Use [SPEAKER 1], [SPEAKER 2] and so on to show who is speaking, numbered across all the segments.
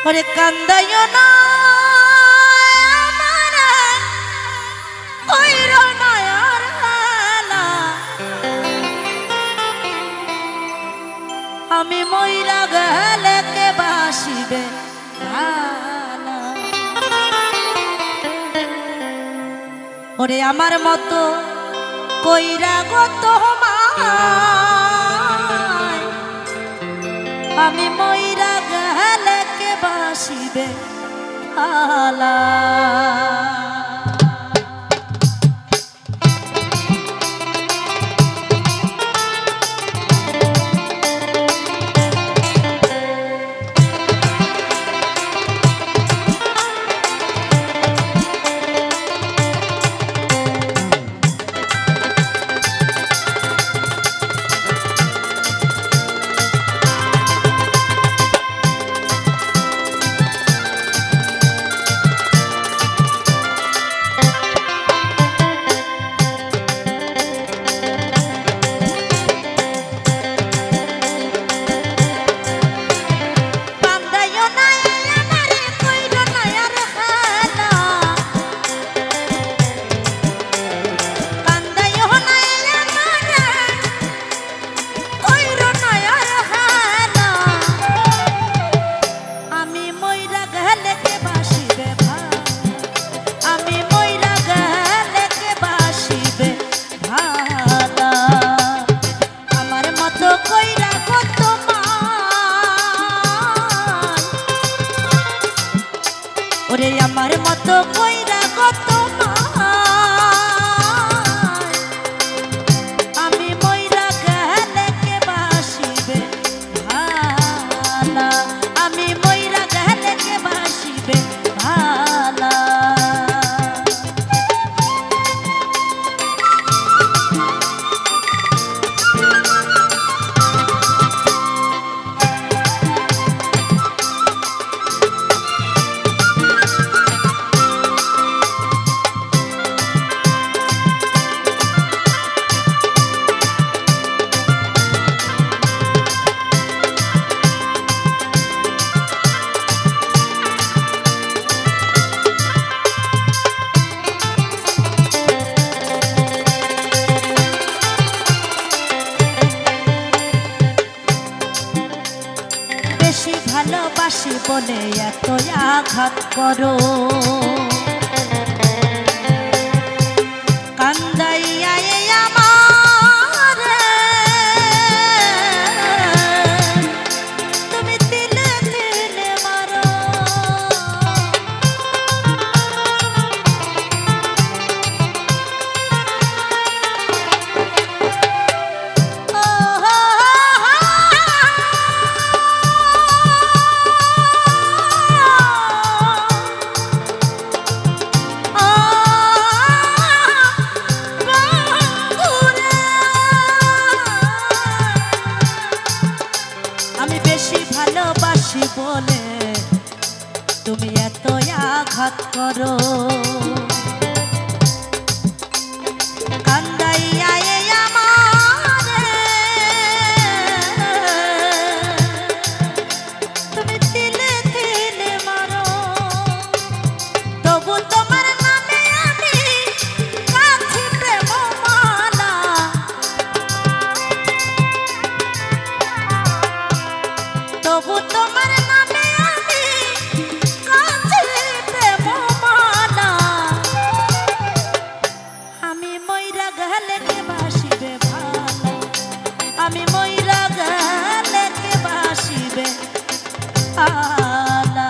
[SPEAKER 1] ওরে কান্দাইও না আমারে কইরো না আর হেলা, আমি মইরা গেলে কে বাসিবে ভালা। ওরে আমার মতো কইরা গো তোমায়, আমি মইরা গেলে কে বাসিবে ভালা। ওরে আমার মতো কইরা কত আমি মইরা গেলে কে বাসিবে ভালা, আমি মইরা গেলে কে বাসিবে ভালা। ভালোবাসি বলে এত আঘাত করো, কান্দাইয়া আমারে তুমি তিলে তিলে মারো। ভালোবাসি বলে তুমি এত আঘাত করো, কান্দাইয়া আমারে তুমি তিলে তিলে মারো। তবু তোমার নামে আমি গাঁথি প্রেম মালা, তবু তোমার নামে আমি গাঁথি প্রেম মালা। আমি মইরা গেলে কে বাসিবে ভালা, আমি মইরা গেলে কে বাসিবে ভালা।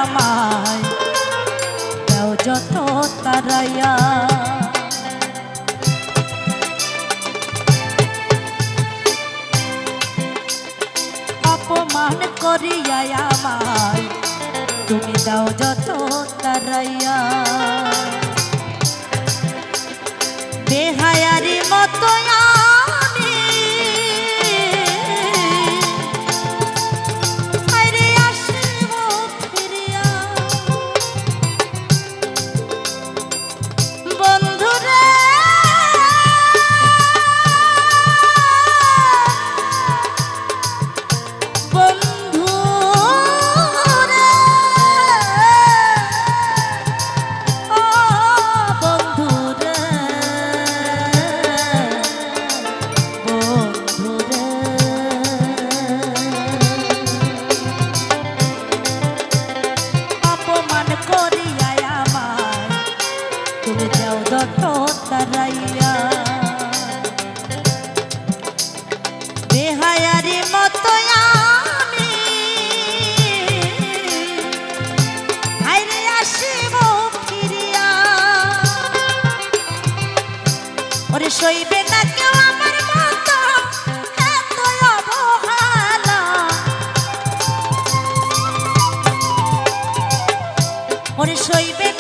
[SPEAKER 1] আমায় দাও যত তারাইয়া, অপমান করিয়া আমায় তুমি দাও যত তারাইয়া। বেহায়ারি মতো আমি আরে আসিব ফিরিয়া বন্ধুরে বেহায়ারি মতো আমি হাইরে আসিব ফিরিয়া ওরে সইবে না কেউ আমার মতো এত অবহেলা ওরে সইবে